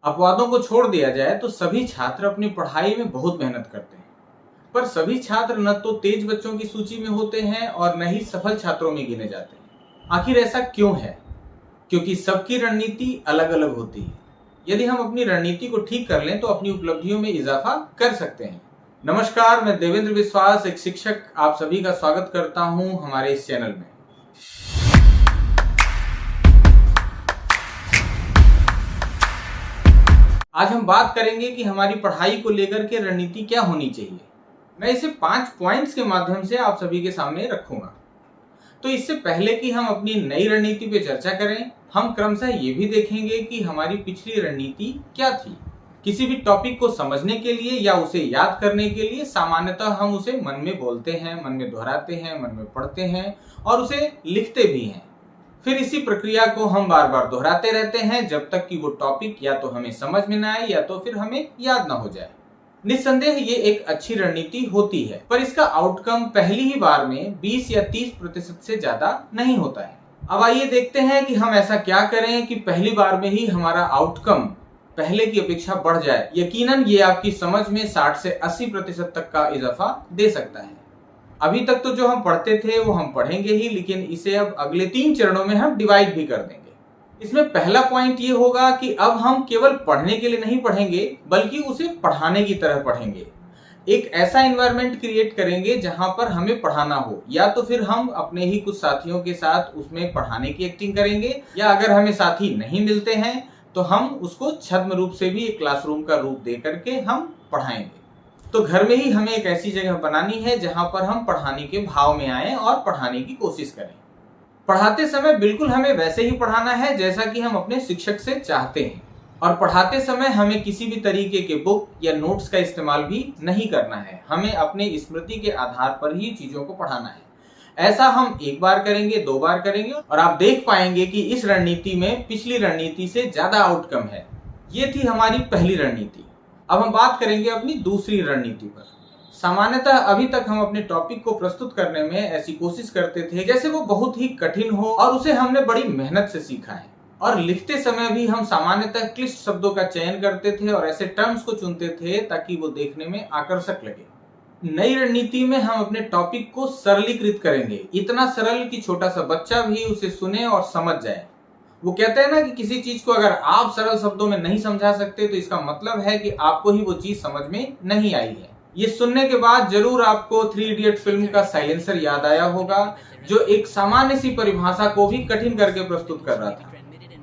अपवादों को छोड़ दिया जाए तो सभी छात्र अपनी पढ़ाई में बहुत मेहनत करते हैं, पर सभी छात्र न तो तेज बच्चों की सूची में होते हैं और न ही सफल छात्रों में गिने जाते हैं। आखिर ऐसा क्यों है? क्योंकि सबकी रणनीति अलग अलग होती है। यदि हम अपनी रणनीति को ठीक कर लें तो अपनी उपलब्धियों में इजाफा कर सकते हैं। नमस्कार, मैं देवेंद्र विश्वास, एक शिक्षक, आप सभी का स्वागत करता हूं हमारे इस चैनल में। आज हम बात करेंगे कि हमारी पढ़ाई को लेकर के रणनीति क्या होनी चाहिए। मैं इसे 5 पॉइंट्स के माध्यम से आप सभी के सामने रखूंगा। तो इससे पहले कि हम अपनी नई रणनीति पे चर्चा करें, हम क्रमशः ये भी देखेंगे कि हमारी पिछली रणनीति क्या थी। किसी भी टॉपिक को समझने के लिए या उसे याद करने के लिए सामान्यतः हम उसे मन में बोलते हैं, मन में दोहराते हैं, मन में पढ़ते हैं और उसे लिखते भी हैं। फिर इसी प्रक्रिया को हम बार बार दोहराते रहते हैं जब तक कि वो टॉपिक या तो हमें समझ में ना आए या तो फिर हमें याद ना हो जाए। निस्संदेह ये एक अच्छी रणनीति होती है, पर इसका आउटकम पहली ही बार में 20 या 30% से ज्यादा नहीं होता है। अब आइए देखते हैं कि हम ऐसा क्या करें कि पहली बार में ही हमारा आउटकम पहले की अपेक्षा बढ़ जाए। यकीनन ये आपकी समझ में 60 से 80% तक का इजाफा दे सकता है। अभी तक तो जो हम पढ़ते थे वो हम पढ़ेंगे ही, लेकिन इसे अब अगले 3 चरणों में हम डिवाइड भी कर देंगे। इसमें पहला पॉइंट ये होगा कि अब हम केवल पढ़ने के लिए नहीं पढ़ेंगे, बल्कि उसे पढ़ाने की तरह पढ़ेंगे। एक ऐसा एनवायरनमेंट क्रिएट करेंगे जहां पर हमें पढ़ाना हो, या तो फिर हम अपने ही कुछ साथियों के साथ उसमें पढ़ाने की एक्टिंग करेंगे, या अगर हमें साथी नहीं मिलते हैं तो हम उसको छद्म रूप से भी एक क्लासरूम का रूप दे करके हम पढ़ाएंगे। तो घर में ही हमें एक ऐसी जगह बनानी है जहां पर हम पढ़ाने के भाव में आए और पढ़ाने की कोशिश करें। पढ़ाते समय बिल्कुल हमें वैसे ही पढ़ाना है जैसा कि हम अपने शिक्षक से चाहते हैं, और पढ़ाते समय हमें किसी भी तरीके के बुक या नोट्स का इस्तेमाल भी नहीं करना है। हमें अपने स्मृति के आधार पर ही चीजों को पढ़ाना है। ऐसा हम 1 बार करेंगे, 2 बार करेंगे और आप देख पाएंगे कि इस रणनीति में पिछली रणनीति से ज्यादा आउटकम है। ये थी हमारी पहली रणनीति। अब हम बात करेंगे अपनी दूसरी रणनीति पर। सामान्यतः अभी तक हम अपने टॉपिक को प्रस्तुत करने में ऐसी कोशिश करते थे जैसे वो बहुत ही कठिन हो और उसे हमने बड़ी मेहनत से सीखा है, और लिखते समय भी हम सामान्यतः क्लिष्ट शब्दों का चयन करते थे और ऐसे टर्म्स को चुनते थे ताकि वो देखने में आकर्षक लगे। नई रणनीति में हम अपने टॉपिक को सरलीकृत करेंगे, इतना सरल कि छोटा सा बच्चा भी उसे सुने और समझ जाए। वो कहते हैं ना कि किसी चीज को अगर आप सरल शब्दों में नहीं समझा सकते तो इसका मतलब है कि आपको ही वो चीज समझ में नहीं आई है। ये सुनने के बाद जरूर आपको 3 इडियट फिल्म का साइलेंसर याद आया होगा, जो एक सामान्य सी परिभाषा को भी कठिन करके प्रस्तुत कर रहा था,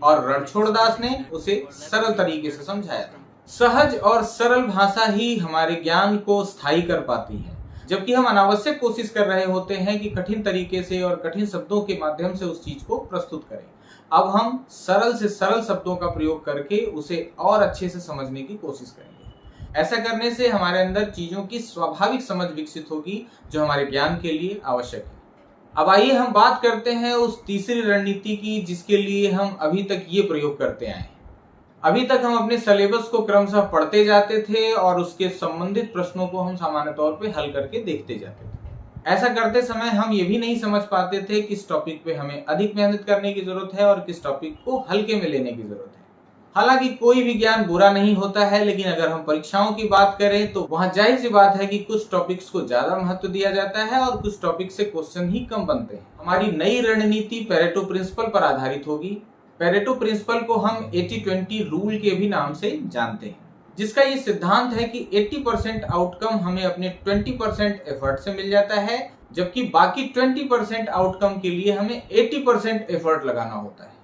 और रणछोड़ दास ने उसे सरल तरीके से समझाया था। सहज और सरल भाषा ही हमारे ज्ञान को स्थायी कर पाती है, जबकि हम अनावश्यक कोशिश कर रहे होते हैं कि कठिन तरीके से और कठिन शब्दों के माध्यम से उस चीज को प्रस्तुत करें। अब हम सरल से सरल शब्दों का प्रयोग करके उसे और अच्छे से समझने की कोशिश करेंगे। ऐसा करने से हमारे अंदर चीजों की स्वाभाविक समझ विकसित होगी जो हमारे ज्ञान के लिए आवश्यक है। अब आइए हम बात करते हैं उस तीसरी रणनीति की जिसके लिए हम अभी तक ये प्रयोग करते आए हैं। अभी तक हम अपने सिलेबस को क्रमशः पढ़ते जाते थे और उसके संबंधित प्रश्नों को हम सामान्य तौर पे हल करके देखते जाते थे। ऐसा करते समय हम ये भी नहीं समझ पाते थे किस टॉपिक पे हमें अधिक मेहनत करने की जरूरत है और किस टॉपिक को हल्के में लेने की जरूरत है। हालांकि कोई भी ज्ञान बुरा नहीं होता है, लेकिन अगर हम परीक्षाओं की बात करें तो वहां जाहिर सी बात है कि कुछ टॉपिक्स को ज्यादा महत्व दिया जाता है और कुछ टॉपिक से क्वेश्चन ही कम बनते हैं। हमारी नई रणनीति पेरेटो प्रिंसिपल पर आधारित होगी। पेरेटो प्रिंसिपल को हम 80-20 रूल के भी नाम से जानते हैं, जिसका ये सिद्धांत है कि 80% आउटकम हमें अपने 20% एफर्ट से मिल जाता है, जबकि बाकी 20% आउटकम के लिए हमें 80% एफर्ट लगाना होता है।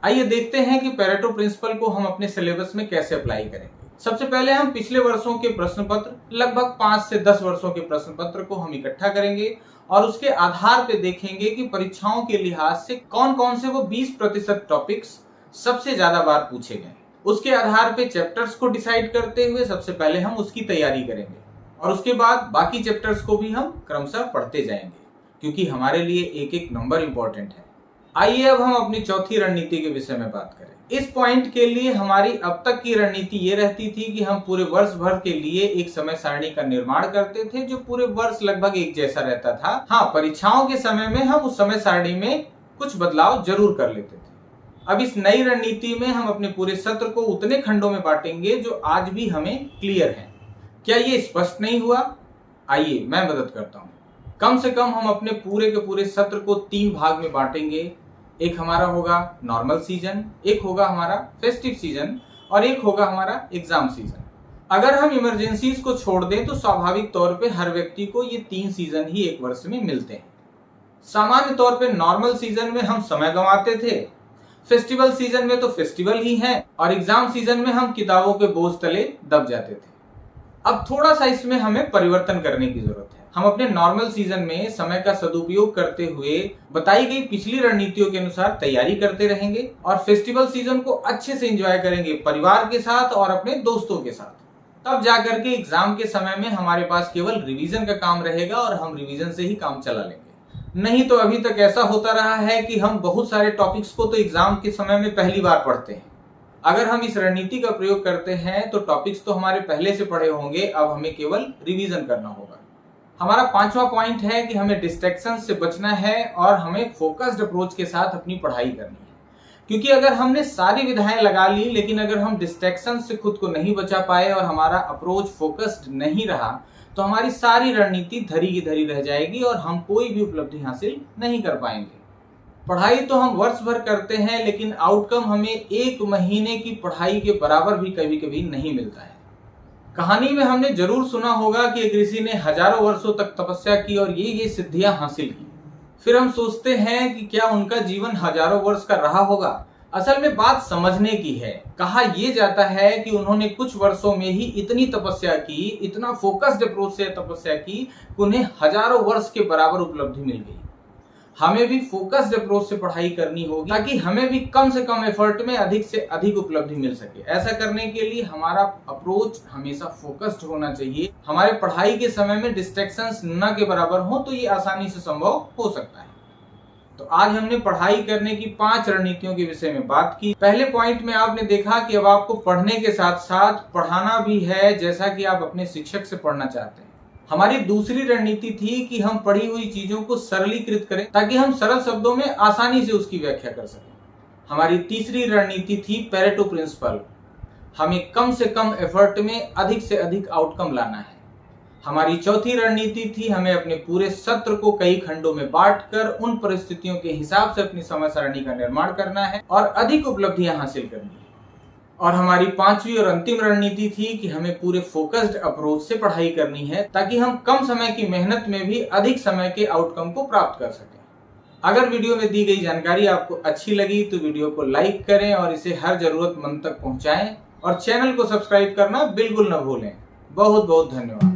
आइए देखते हैं कि पेरेटो प्रिंसिपल को हम अपने सिलेबस में कैसे अप्लाई करेंगे। सबसे पहले हम पिछले वर्षों के प्रश्न पत्र, लगभग 5 से 10 वर्षों के प्रश्न पत्र को हम इकट्ठा करेंगे और उसके आधार पे देखेंगे कि परीक्षाओं के लिहाज से कौन कौन से वो 20% टॉपिक्स सबसे ज्यादा बार पूछे गए। उसके आधार पे चैप्टर्स को डिसाइड करते हुए सबसे पहले हम उसकी तैयारी करेंगे और उसके बाद बाकी चैप्टर्स को भी हम क्रमशः पढ़ते जाएंगे, क्योंकि हमारे लिए एक एक नंबर इंपॉर्टेंट है। आइए अब हम अपनी चौथी रणनीति के विषय में बात करें। इस पॉइंट के लिए हमारी अब तक की रणनीति ये रहती थी कि हम पूरे वर्ष भर के लिए एक समय सारणी का निर्माण करते थे जो पूरे वर्ष लगभग एक जैसा रहता था। हाँ, परीक्षाओं के समय में हम उस समय सारणी में कुछ बदलाव जरूर कर लेते थे। अब इस नई रणनीति में हम अपने पूरे सत्र को उतने खंडों में बांटेंगे जो आज भी हमें क्लियर हैं। क्या ये स्पष्ट नहीं हुआ? आइए मैं मदद करता हूं। कम से कम हम अपने पूरे के पूरे सत्र को 3 भाग में बांटेंगे। एक हमारा होगा नॉर्मल सीजन, एक होगा हमारा फेस्टिव सीजन और एक होगा हमारा एग्जाम सीजन। अगर हम इमरजेंसीज को छोड़ दें तो स्वाभाविक तौर पे हर व्यक्ति को ये 3 सीजन ही एक वर्ष में मिलते हैं। सामान्य तौर पे नॉर्मल सीजन में हम समय गंवाते थे, फेस्टिवल सीजन में तो फेस्टिवल ही है और एग्जाम सीजन में हम किताबों के बोझ तले दब जाते थे। अब थोड़ा सा इसमें हमें परिवर्तन करने की जरूरत है। हम अपने नॉर्मल सीजन में समय का सदुपयोग करते हुए बताई गई पिछली रणनीतियों के अनुसार तैयारी करते रहेंगे और फेस्टिवल सीजन को अच्छे से एंजॉय करेंगे परिवार के साथ और अपने दोस्तों के साथ। तब जाकर के एग्जाम के समय में हमारे पास केवल रिवीजन का काम रहेगा और हम रिवीजन से ही काम चला लेंगे। नहीं तो अभी तक ऐसा होता रहा है कि हम बहुत सारे टॉपिक्स को तो एग्जाम के समय में पहली बार पढ़ते हैं। अगर हम इस रणनीति का प्रयोग करते हैं तो टॉपिक्स तो हमारे पहले से पढ़े होंगे, अब हमें केवल रिवीजन करना होगा। हमारा 5वां पॉइंट है कि हमें डिस्ट्रैक्शन से बचना है और हमें फोकस्ड अप्रोच के साथ अपनी पढ़ाई करनी है। क्योंकि अगर हमने सारी विधाएं लगा ली लेकिन अगर हम डिस्ट्रैक्शन से खुद को नहीं बचा पाए और हमारा अप्रोच फोकस्ड नहीं रहा तो हमारी सारी रणनीति धरी की धरी रह जाएगी और हम कोई भी उपलब्धि हासिल नहीं कर पाएंगे। पढ़ाई तो हम वर्ष भर करते हैं लेकिन आउटकम हमें 1 महीने की पढ़ाई के बराबर भी कभी कभी नहीं मिलता है। कहानी में हमने जरूर सुना होगा कि एक ऋषि ने हजारों वर्षों तक तपस्या की और ये सिद्धियां हासिल की। फिर हम सोचते हैं कि क्या उनका जीवन हजारों वर्ष का रहा होगा। असल में बात समझने की है। कहा यह जाता है कि उन्होंने कुछ वर्षों में ही इतनी तपस्या की, इतना फोकस्ड अप्रोच से तपस्या की कि उन्हें हजारों वर्ष के बराबर उपलब्धि मिल गई। हमें भी फोकस्ड अप्रोच से पढ़ाई करनी होगी ताकि हमें भी कम से कम एफर्ट में अधिक से अधिक उपलब्धि मिल सके। ऐसा करने के लिए हमारा अप्रोच हमेशा फोकस्ड होना चाहिए। हमारे पढ़ाई के समय में डिस्ट्रैक्शंस न के बराबर हो तो ये आसानी से संभव हो सकता है। तो आज हमने पढ़ाई करने की 5 रणनीतियों के विषय में बात की। पहले पॉइंट में आपने देखा कि अब आपको पढ़ने के साथ साथ पढ़ाना भी है, जैसा कि आप अपने शिक्षक से पढ़ना चाहते हैं। हमारी दूसरी रणनीति थी कि हम पढ़ी हुई चीजों को सरलीकृत करें ताकि हम सरल शब्दों में आसानी से उसकी व्याख्या कर सकें। हमारी तीसरी रणनीति थी पेरेटो प्रिंसिपल। हमें कम से कम एफर्ट में अधिक से अधिक आउटकम लाना है। हमारी चौथी रणनीति थी हमें अपने पूरे सत्र को कई खंडों में बांटकर उन परिस्थितियों के हिसाब से अपनी समय सारणी का निर्माण करना है और अधिक उपलब्धियां हासिल करनी है। और हमारी 5वीं और अंतिम रणनीति थी कि हमें पूरे फोकस्ड अप्रोच से पढ़ाई करनी है ताकि हम कम समय की मेहनत में भी अधिक समय के आउटकम को प्राप्त कर सकें। अगर वीडियो में दी गई जानकारी आपको अच्छी लगी तो वीडियो को लाइक करें और इसे हर जरूरतमंद तक पहुंचाएं और चैनल को सब्सक्राइब करना बिल्कुल न भूलें। बहुत बहुत धन्यवाद।